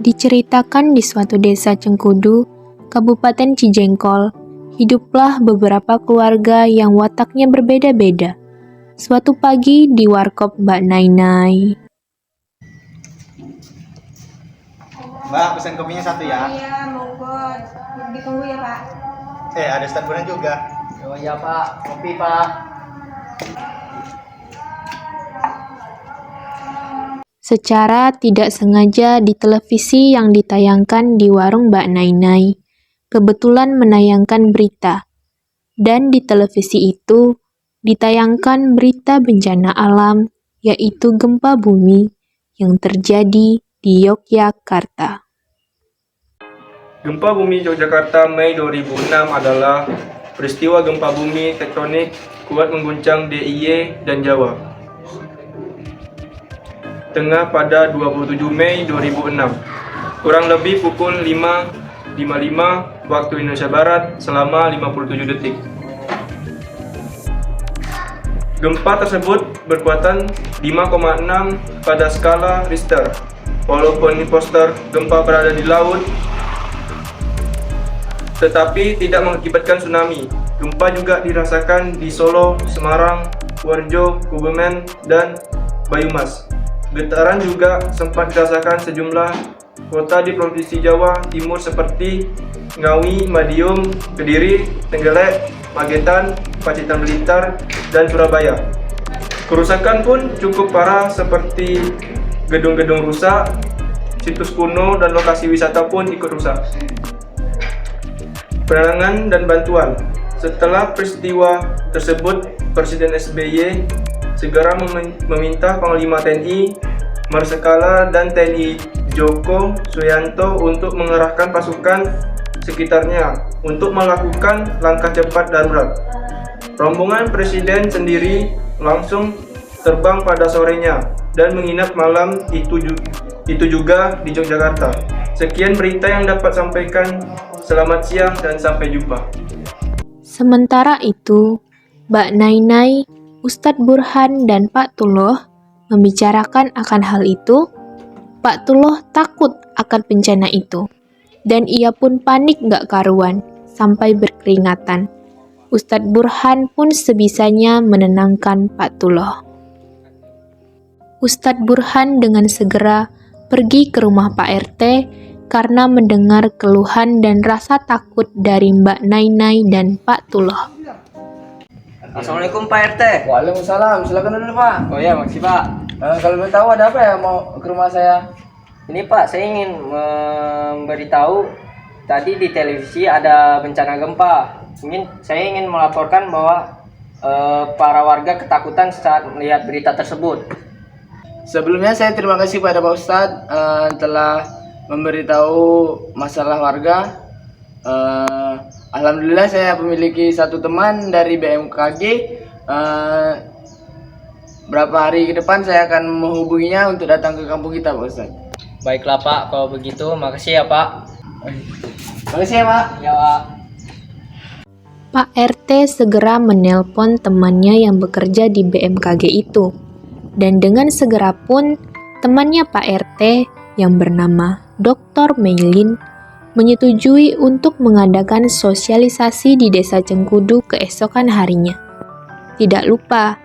Diceritakan di suatu desa Cengkudu, Kabupaten Cijengkol, hiduplah beberapa keluarga yang wataknya berbeda-beda. Suatu pagi di warkop Mbak Nainai. Mbak, pesan kopinya satu ya. Iya, monggo. Ditunggu ya, Pak. Ada stand juga. Oh iya Pak, kopi Pak. Secara tidak sengaja di televisi yang ditayangkan di warung Mbak Nainai, kebetulan menayangkan berita. Dan di televisi itu ditayangkan berita bencana alam, yaitu gempa bumi yang terjadi di Yogyakarta. Gempa bumi Yogyakarta Mei 2006 adalah peristiwa gempa bumi tektonik kuat mengguncang DIY dan Jawa. Tengah pada 27 Mei 2006, kurang lebih pukul 5.55 waktu Indonesia Barat selama 57 detik. Gempa tersebut berkekuatan 5,6 pada skala Richter. Walaupun poster gempa berada di laut, tetapi tidak mengakibatkan tsunami. Gempa juga dirasakan di Solo, Semarang, Purworejo, Kebumen, dan Banyumas. Getaran juga sempat dirasakan sejumlah kota di Provinsi Jawa Timur seperti Ngawi, Madiun, Kediri, Trenggalek, Magetan, Pacitan Blitar, dan Surabaya. Kerusakan pun cukup parah seperti gedung-gedung rusak, situs kuno, dan lokasi wisata pun ikut rusak. Penanganan dan bantuan. Setelah peristiwa tersebut, Presiden SBY segera meminta Panglima TNI Marsikala dan TNI Joko Suyanto untuk mengerahkan pasukan sekitarnya untuk melakukan langkah cepat darurat. Rombongan Presiden sendiri langsung terbang pada sorenya dan menginap malam itu juga di Yogyakarta. Sekian berita yang dapat sampaikan. Selamat siang dan sampai jumpa. Sementara itu, Mbak Nainai, Ustadz Burhan, dan Pak Tuloh membicarakan akan hal itu. Pak Tuloh takut akan bencana itu, dan ia pun panik gak karuan sampai berkeringatan. Ustadz Burhan pun sebisanya menenangkan Pak Tuloh. Ustadz Burhan dengan segera pergi ke rumah Pak RT karena mendengar keluhan dan rasa takut dari Mbak Nainai dan Pak Tuloh. Assalamualaikum Pak RT. Waalaikumsalam, silakan dulu Pak. Oh iya, makasih Pak. Kalau boleh tahu ada apa ya mau ke rumah saya? Ini Pak, saya ingin memberitahu tadi di televisi ada bencana gempa. Saya ingin melaporkan bahwa para warga ketakutan saat melihat berita tersebut. Sebelumnya saya terima kasih pada Pak Ustadz telah memberitahu masalah warga. Alhamdulillah saya memiliki satu teman dari BMKG. Berapa hari ke depan saya akan menghubunginya untuk datang ke kampung kita, Pak Ustadz. Baiklah Pak, kalau begitu makasih ya Pak. Makasih ya Pak. Ya Pak. Pak RT segera menelpon temannya yang bekerja di BMKG itu. Dan dengan segera pun temannya Pak RT yang bernama Dr. Meilin menyetujui untuk mengadakan sosialisasi di Desa Cengkudu keesokan harinya. Tidak lupa,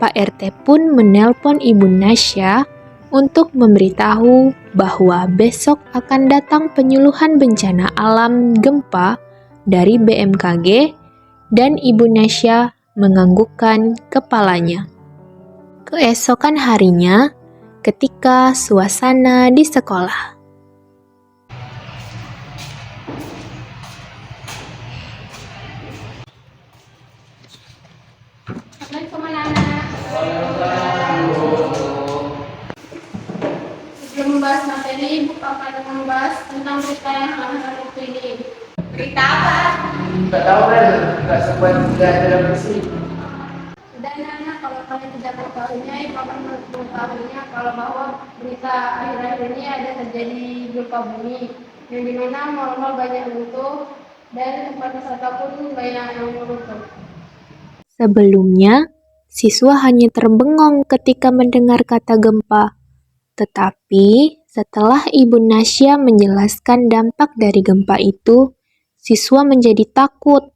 Pak RT pun menelpon Ibu Nasya untuk memberitahu bahwa besok akan datang penyuluhan bencana alam gempa dari BMKG dan Ibu Nasya menganggukkan kepalanya. Keesokan harinya, ketika suasana di sekolah. Assalamualaikum anak-anak. Sebelum membahas materi, Ibu akan membahas tentang berita yang hangat waktu ini. Berita apa? Nggak tahu kan? Nggak sempat tidak televisi. Dan anak, kalau kalian tidak mengetahuinya, Ibu akan mengetahuinya kalau bahwa berita akhir-akhir ini ada terjadi gempa bumi, yang dimana mal-mal banyak runtuh dan tempat wisata pun banyak yang runtuh. Sebelumnya, siswa hanya terbengong ketika mendengar kata gempa. Tetapi Setelah Ibu Nasya menjelaskan dampak dari gempa itu, siswa menjadi takut.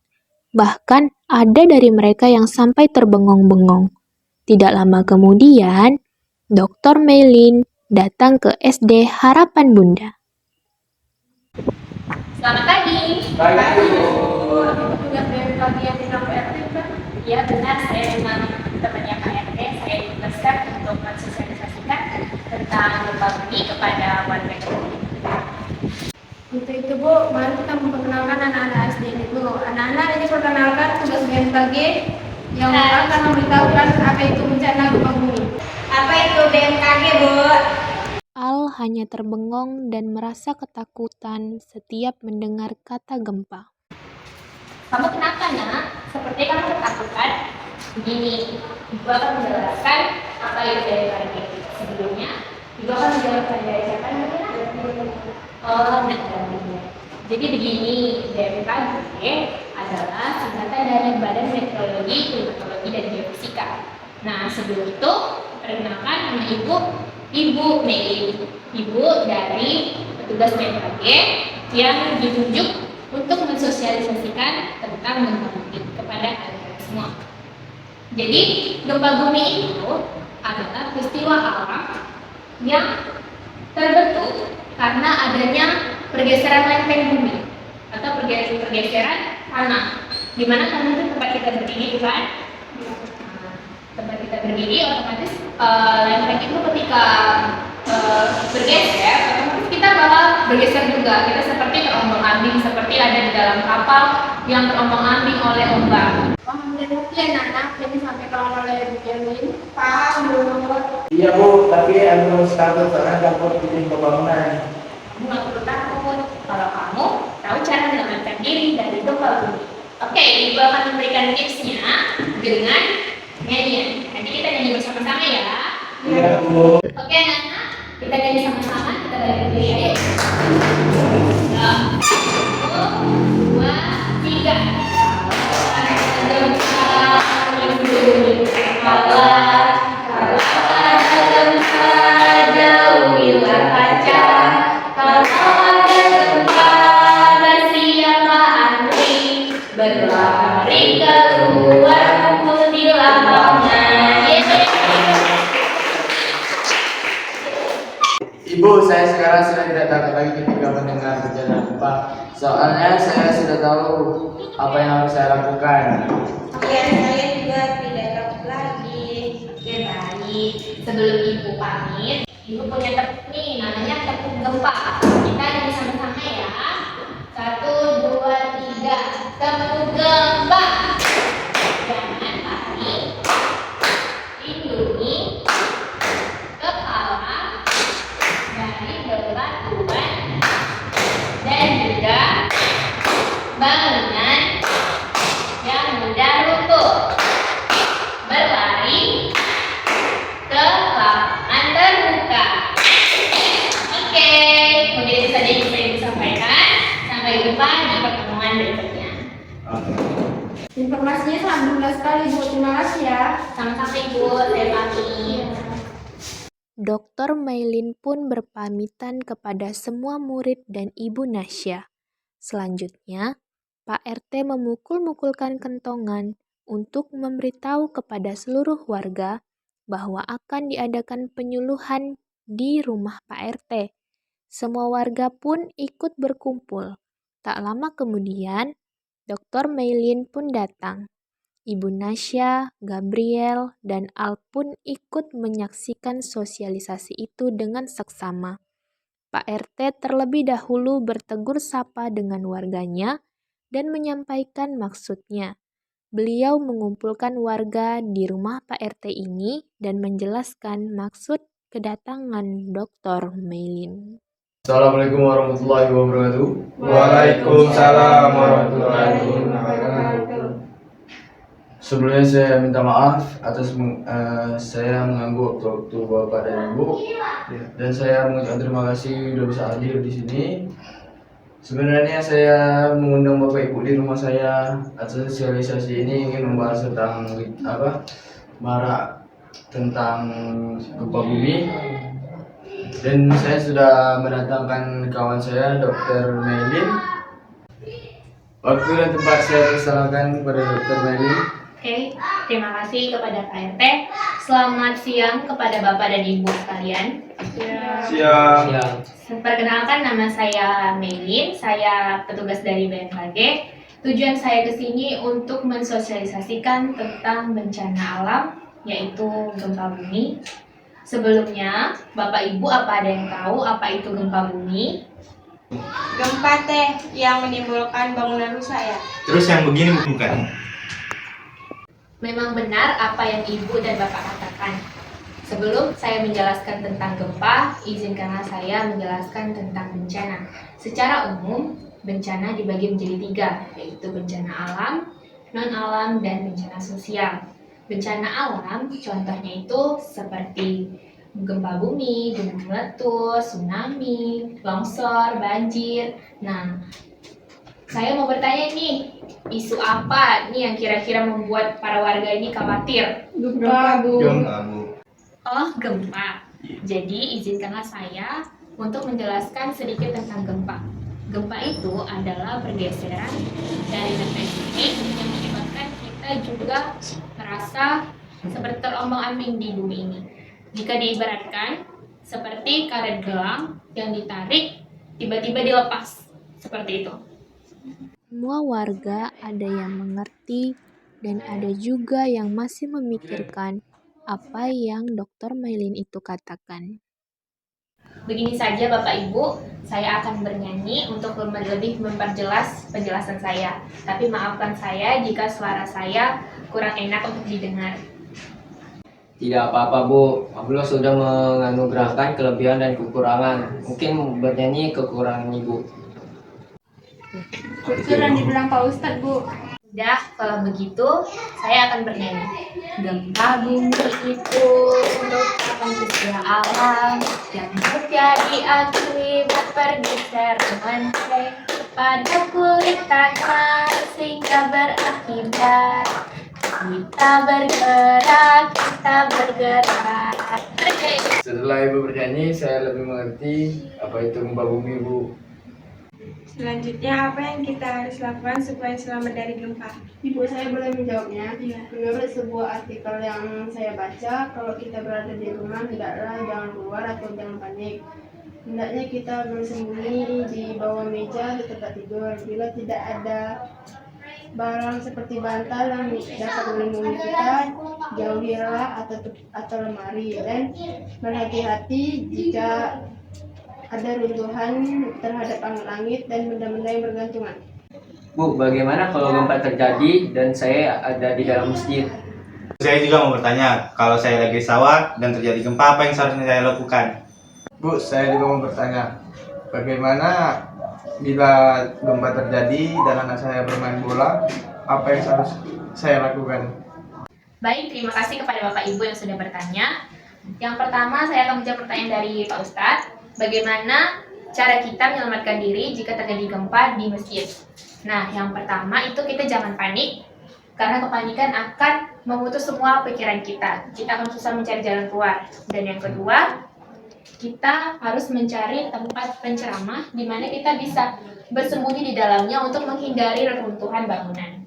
Bahkan ada dari mereka yang sampai terbengong-bengong. Tidak lama kemudian, Dr. Meilin datang ke SD Harapan Bunda. Selamat pagi. Pagi, Bu. Tugas BMKG yang di PRT kan? Iya benar, saya dengan temannya Pak RT, saya ditugaskan untuk mensosialisasikan tentang gempa bumi kepada warga. Untuk itu Bu, mari kita memperkenalkan anak-anak SD ini dulu. Anak-anak ini perkenalkan tugas BMKG yang akan memberitahukan apa itu bencana gempa bumi. Apa itu BMKG, Bu? Al hanya terbengong dan merasa ketakutan setiap mendengar kata gempa. Kamu kenapa, Nak? Seperti kamu ketakutan. Begini, Ibu akan menjelaskan apa itu BMKG. Sebelumnya, Ibu akan menjelaskan dari siapa namanya? Oh, nah, jadi begini, BMKG adalah singkatan dari Badan Meteorologi, Klimatologi, dan Geofisika. Nah, sebelum itu, perkenalkan nama Ibu Meilin, Ibu dari petugas BMKG yang ditunjuk untuk mensosialisasikan tentang gempa bumi kepada kalian semua. Jadi, gempa bumi itu adalah peristiwa alam yang terbentuk karena adanya pergeseran lempeng bumi atau pergeseran tanah. Di mana tanah itu tempat kita berdiri, kan? Tempat kita berdiri, otomatis lempeng itu ketika bergeser, otomatis kita bakal bergeser juga. Kita seperti terombang-ambing, seperti ada di dalam kapal yang terombang-ambing oleh ombak. Paham dan bukti ya, anak-anak, ini sampai kalau oleh Bu Kelvin. Paham, Bu. Iya Bu, tapi harus takut karena takut bikin pembangunan. Kamu nggak perlu takut kalau kamu tahu cara menyelamatkan diri dari gempa bumi. Oke, Ibu akan memberikan tipsnya dengan nyanyian. Nanti kita nyanyi bersama-sama ya. Iya Bu. Oke, anak-anak, kita nyanyi sama-sama. Kita balik dulu ya. Yuk. 1, 2, 3. Kalau ada gempa, jauhilah kaca. Kalau ada gempa, bersiaplah antri. Berlari keluar, kumpul di lapangan. Ibu, saya sekarang sudah tidak takut lagi ketika mendengar bencana gempa. Soalnya saya sudah tahu apa yang harus saya lakukan. Oke, saya juga tidak takut lagi. Oke, baik. Sebelum Ibu pamit, Ibu punya tepuk nih, namanya tepuk gempa. Kita nyanyi sama-sama ya. 1, 2, 3. Tepuk gempa. Jangan panik. Lindungi kepala dari bebatuan dan juga bangunan yang mudah runtuh. Berlari ke lapangan terbuka. Oke, mungkin itu saja yang bisa Ibu sampaikan. Sampai jumpa di pertemuan berikutnya. Informasinya sangat berguna sekali, Bu. Terima kasih ya. Sama-sama, Ibu. Saya pamit. Dr. Meilin pun berpamitan kepada semua murid dan Ibu Nasya. Selanjutnya, Pak RT memukul-mukulkan kentongan untuk memberitahu kepada seluruh warga bahwa akan diadakan penyuluhan di rumah Pak RT. Semua warga pun ikut berkumpul. Tak lama kemudian, Dr. Meilin pun datang. Ibu Nasya, Gabriel, dan Al pun ikut menyaksikan sosialisasi itu dengan seksama. Pak RT terlebih dahulu bertegur sapa dengan warganya dan menyampaikan maksudnya. Beliau mengumpulkan warga di rumah Pak RT ini dan menjelaskan maksud kedatangan Dr. Meilin. Assalamualaikum warahmatullahi wabarakatuh. Waalaikumsalam warahmatullahi wabarakatuh. Sebelumnya saya minta maaf atas saya mengganggu waktu Bapak dan Ibu, dan saya mengucapkan terima kasih sudah bisa hadir di sini. Sebenarnya saya mengundang Bapak Ibu di rumah saya atas sosialisasi ini ingin membahas tentang marak tentang gempa bumi. Dan saya sudah mendatangkan kawan saya, Dr. Melin. Waktu dan tempat saya persilakan kepada Dr. Melin. Oke, terima kasih kepada Pak RT. Selamat siang kepada Bapak dan Ibu sekalian. Siang. Perkenalkan, nama saya Melin, saya petugas dari BMKG. Tujuan saya ke sini untuk mensosialisasikan tentang bencana alam, yaitu gempa bumi. Sebelumnya, Bapak Ibu apa ada yang tahu apa itu gempa bumi? Gempa teh yang menimbulkan bangunan rusak ya. Terus yang begini bukan? Memang benar apa yang Ibu dan Bapak katakan. Sebelum saya menjelaskan tentang gempa, izinkanlah saya menjelaskan tentang bencana. Secara umum, bencana dibagi menjadi 3, yaitu bencana alam, non-alam, dan bencana sosial. Bencana alam contohnya itu seperti gempa bumi, gunung meletus, tsunami, longsor, banjir. Nah, saya mau bertanya nih, isu apa nih yang kira-kira membuat para warga ini khawatir? Gempa Bu. Oh, gempa. Jadi, izinkanlah saya untuk menjelaskan sedikit tentang gempa. Gempa itu adalah pergeseran dari magnetik yang menyebabkan kita juga merasa seperti terombang-ambing di bumi ini. Jika diibaratkan seperti karet gelang yang ditarik, tiba-tiba dilepas. Seperti itu. Semua warga ada yang mengerti dan ada juga yang masih memikirkan apa yang Dr. Mailin itu katakan. Begini saja Bapak Ibu, saya akan bernyanyi untuk lebih memperjelas penjelasan saya. Tapi maafkan saya jika suara saya kurang enak untuk didengar. Tidak apa-apa Bu, Allah sudah menganugerahkan kelebihan dan kekurangan. Mungkin bernyanyi kekurangan Ibu. Kurang dibilang Pak Ustadz Bu. Udah, kalau begitu saya akan bernyanyi. Gempa bumi itu merupakan peristiwa alam yang terjadi akibat pergeseran lempeng pada kulit tanah sehingga berakibat kita bergerak. Setelah Ibu bernyanyi, saya lebih mengerti apa itu gempa bumi, Bu. Selanjutnya apa yang kita harus lakukan supaya selamat dari gempa? Ibu, saya boleh menjawabnya. Menurut sebuah artikel yang saya baca, kalau kita berada di rumah, jangan keluar atau jangan panik. Hendaknya kita bersembunyi di bawah meja di tempat tidur. Bila tidak ada barang seperti bantal yang dapat melindungi kita, jauhilah atau lemari, dan berhati-hati jika ada runtuhan terhadap langit dan benda-benda yang bergantungan. Bu, bagaimana kalau gempa terjadi dan saya ada di dalam masjid? Saya juga mau bertanya, kalau saya lagi sawah dan terjadi gempa, apa yang seharusnya saya lakukan? Bu, saya juga mau bertanya, bagaimana bila gempa terjadi dan anak saya bermain bola, apa yang harus saya lakukan? Baik, terima kasih kepada Bapak Ibu yang sudah bertanya. Yang pertama, saya akan menjawab pertanyaan dari Pak Ustadz. Bagaimana cara kita menyelamatkan diri jika terjadi gempa di masjid? Nah, yang pertama itu kita jangan panik, karena kepanikan akan memutus semua pikiran kita. Kita akan susah mencari jalan keluar. Dan yang kedua, kita harus mencari tempat penceramah di mana kita bisa bersembunyi di dalamnya untuk menghindari reruntuhan bangunan.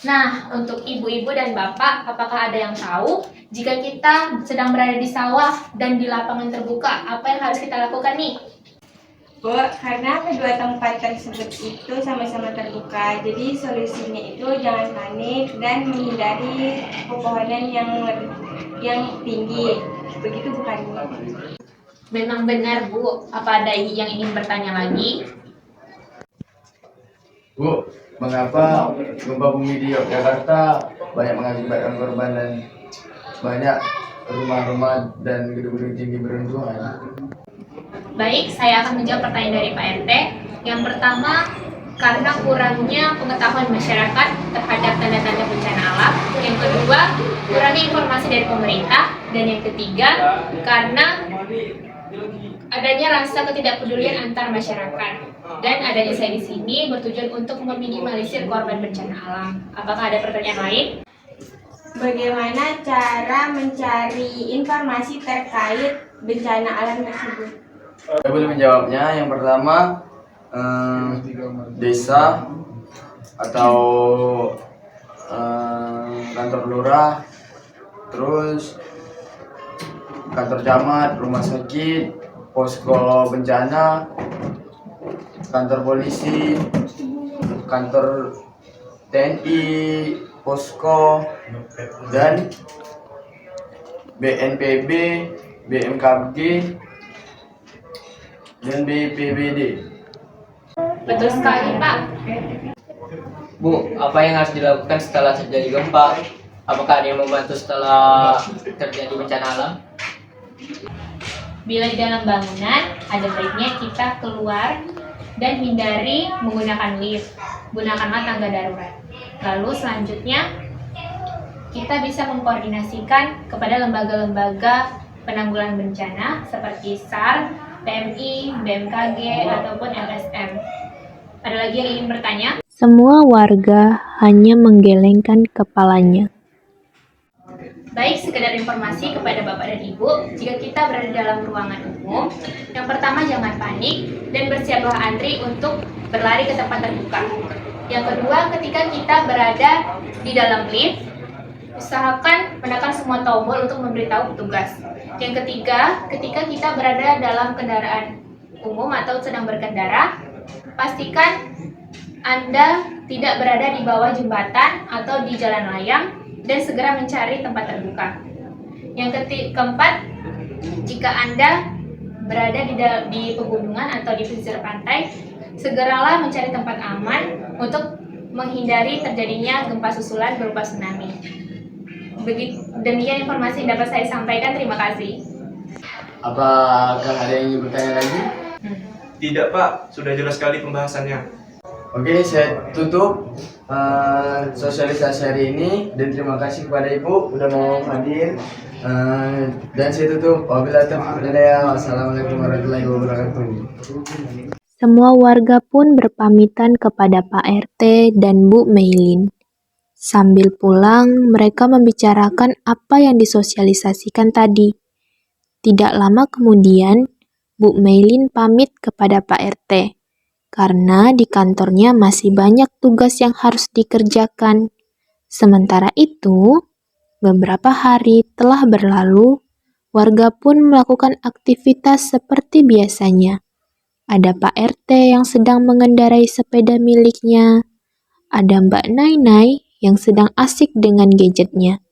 Nah, untuk ibu-ibu dan bapak, apakah ada yang tahu jika kita sedang berada di sawah dan di lapangan terbuka, apa yang harus kita lakukan nih? Bu, karena kedua tempat tersebut itu sama-sama terbuka, jadi solusinya itu jangan panik dan menghindari pepohonan yang tinggi. Begitu bukan? Memang benar, Bu. Apa ada yang ingin bertanya lagi? Bu, mengapa gempa bumi di Yogyakarta banyak mengakibatkan korban dan banyak rumah-rumah dan gedung-gedung tinggi beruntuhan? Baik, saya akan menjawab pertanyaan dari Pak RT. Yang pertama, karena kurangnya pengetahuan masyarakat terhadap tanda-tanda bencana alam. Yang kedua, kurangnya informasi dari pemerintah. Dan yang ketiga, karena adanya rasa ketidakpedulian antar masyarakat. Dan adanya saya di sini bertujuan untuk meminimalisir korban bencana alam. Apakah ada pertanyaan lain? Bagaimana cara mencari informasi terkait bencana alam tersebut? Saya boleh menjawabnya. Yang pertama, desa atau kantor lurah, terus kantor camat, rumah sakit, posko bencana, kantor polisi, kantor TNI, posko, dan BNPB, BMKG, dan BPBD. Betul sekali, Pak. Bu, apa yang harus dilakukan setelah terjadi gempa? Apakah ada yang membantu setelah terjadi bencana alam? Bila di dalam bangunan, ada baiknya kita keluar dan hindari menggunakan lift. Gunakanlah tangga darurat. Lalu selanjutnya, kita bisa mengkoordinasikan kepada lembaga-lembaga penanggulangan bencana seperti SAR, PMI, BMKG, ataupun LSM. Ada lagi yang ingin bertanya? Semua warga hanya menggelengkan kepalanya. Baik, sekedar informasi kepada Bapak dan Ibu, jika kita berada dalam ruangan umum, yang pertama jangan panik dan bersiaplah antri untuk berlari ke tempat terbuka. Yang kedua, ketika kita berada di dalam lift, usahakan menekan semua tombol untuk memberitahu petugas. Yang ketiga, ketika kita berada dalam kendaraan umum atau sedang berkendara, pastikan Anda tidak berada di bawah jembatan atau di jalan layang dan segera mencari tempat terbuka. Yang keempat, jika Anda berada di pegunungan atau di pesisir pantai, segeralah mencari tempat aman untuk menghindari terjadinya gempa susulan berupa tsunami. Demikian informasi yang dapat saya sampaikan. Terima kasih. Apakah ada yang ingin bertanya lagi? Tidak Pak, sudah jelas sekali pembahasannya. Oke, saya tutup sosialisasi hari ini dan terima kasih kepada Ibu sudah mau hadir. Dan saya tutup. Wassalamualaikum warahmatullahi wabarakatuh. Semua warga pun berpamitan kepada Pak RT dan Bu Meilin. Sambil pulang, mereka membicarakan apa yang disosialisasikan tadi. Tidak lama kemudian, Bu Meilin pamit kepada Pak RT, karena di kantornya masih banyak tugas yang harus dikerjakan. Sementara itu, beberapa hari telah berlalu, warga pun melakukan aktivitas seperti biasanya. Ada Pak RT yang sedang mengendarai sepeda miliknya, ada Mbak Nainai yang sedang asik dengan gadgetnya,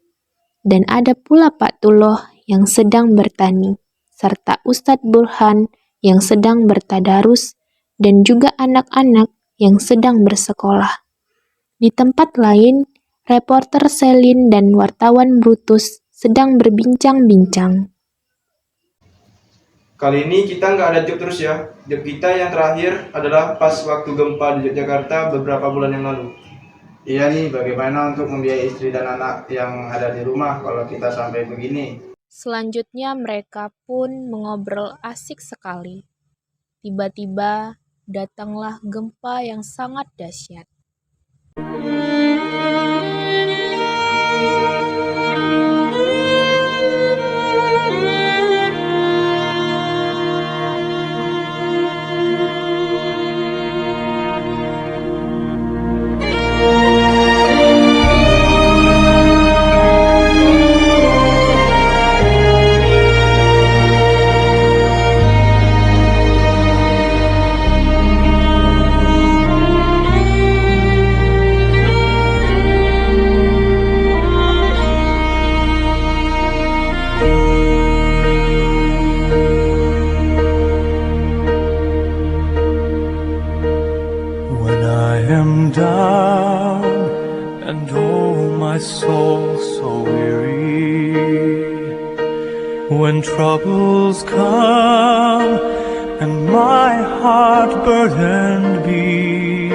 dan ada pula Pak Tuloh yang sedang bertani, serta Ustadz Burhan yang sedang bertadarus, dan juga anak-anak yang sedang bersekolah. Di tempat lain, reporter Selin dan wartawan Brutus sedang berbincang-bincang. Kali ini kita nggak ada job terus ya. Job kita yang terakhir adalah pas waktu gempa di Yogyakarta beberapa bulan yang lalu. Iya nih, bagaimana untuk membiayai istri dan anak yang ada di rumah kalau kita sampai begini? Selanjutnya mereka pun mengobrol asik sekali. Tiba-tiba datanglah gempa yang sangat dahsyat. When I am down and oh my soul so weary, when troubles come and my heart burdened be,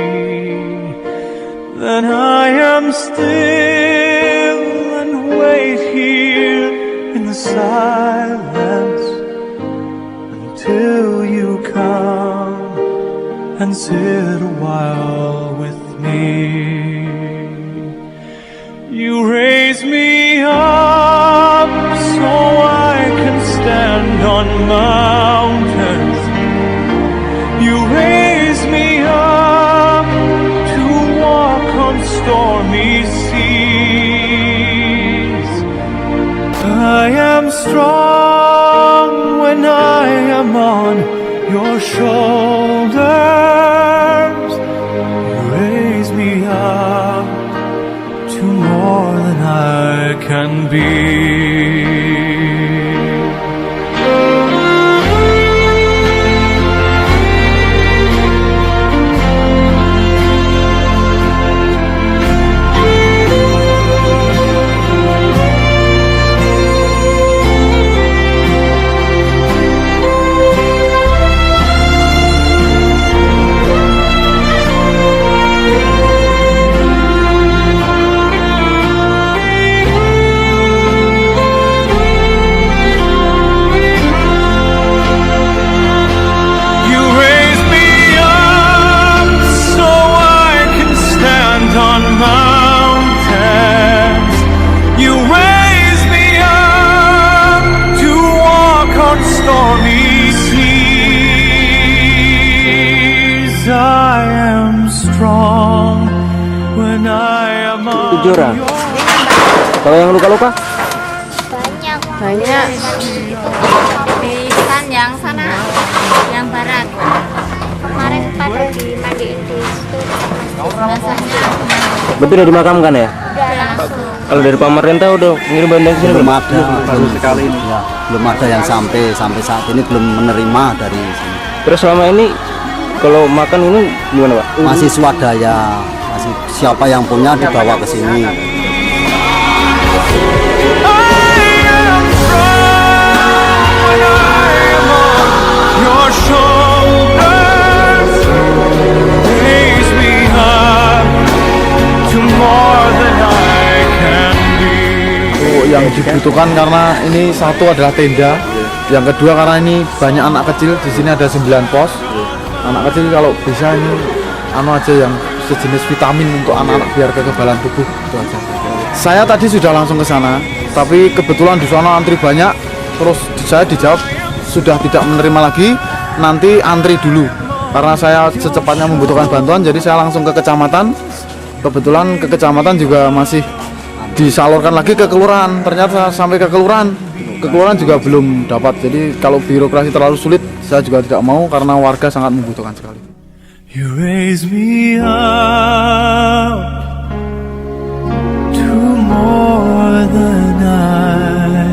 then I am still and wait here in the silence until you come and sit a while with me. You raise me up so I can stand on mountains strong when I am on your shoulders. You raise me up to more than I can be. Jura. Kalau yang luka-luka? Banyak. Di yang sana, yang barat. Kemarin pada dimandiin di situ. Biasanya. Berarti udah dimakamkan ya? Udah langsung. Kalau dari pemerintah udah ngirim bantuan ke sini belum ada, baru sekali ini. Ya, belum ada yang sampai saat ini belum menerima dari sini. Terus selama ini kalau makan ini gimana, Pak? Masih swadaya, masih siapa yang punya dibawa ke sini. Yang dibutuhkan karena ini satu adalah tenda, yang kedua karena ini banyak anak kecil di sini ada 9 pos. Anak kecil kalau bisa ini aja yang sejenis vitamin untuk anak-anak biar kekebalan tubuh itu aja. Saya tadi sudah langsung ke sana, tapi kebetulan di sana antri banyak. Terus saya dijawab sudah tidak menerima lagi, nanti antri dulu. Karena saya secepatnya membutuhkan bantuan, jadi saya langsung ke kecamatan. Kebetulan ke kecamatan juga masih disalurkan lagi ke kelurahan. Ternyata sampai ke kelurahan juga belum dapat. Jadi kalau birokrasi terlalu sulit, saya juga tidak mau karena warga sangat membutuhkan sekali. You raise me up to more than I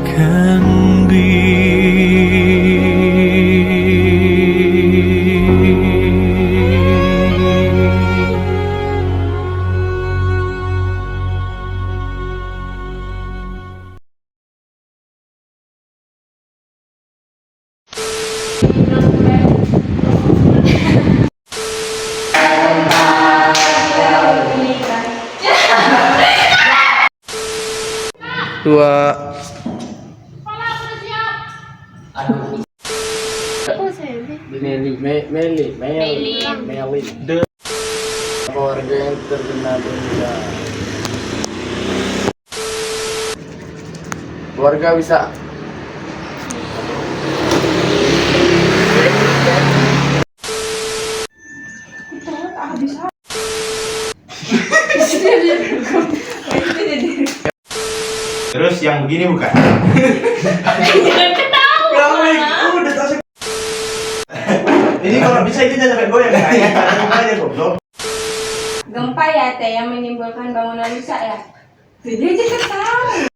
can be. Dua. Meli. Keluarga yang terkena denda. Keluarga bisa. Terus yang begini bukan? Jangan ketawa. Ini kalau bisa ini jangan goyang kayak aja goblok. Gempa ya teh yang menimbulkan bangunan rusak ya. Jadi aja ketawa.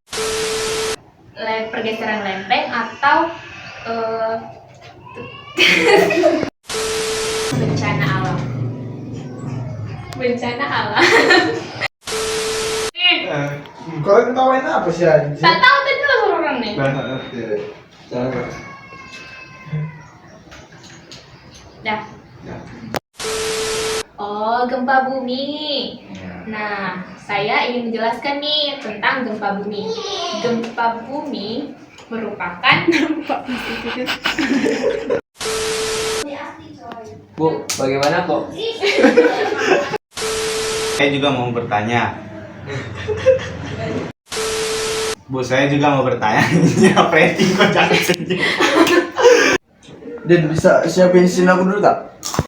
Pergeseran lempeng atau bencana alam. Bencana alam. Kau ketawain apa sih anjing? Tak tahu tadi lo suruh orang nih. Dah. Oh, gempa bumi. Nah, saya ingin menjelaskan nih tentang gempa bumi. Gempa bumi merupakan Bu, bagaimana kok? Saya juga mau bertanya. Bu, saya juga mau bertanya. Ya, Preti kok jangan sedih. Dan bisa siapin sin aku dulu tak?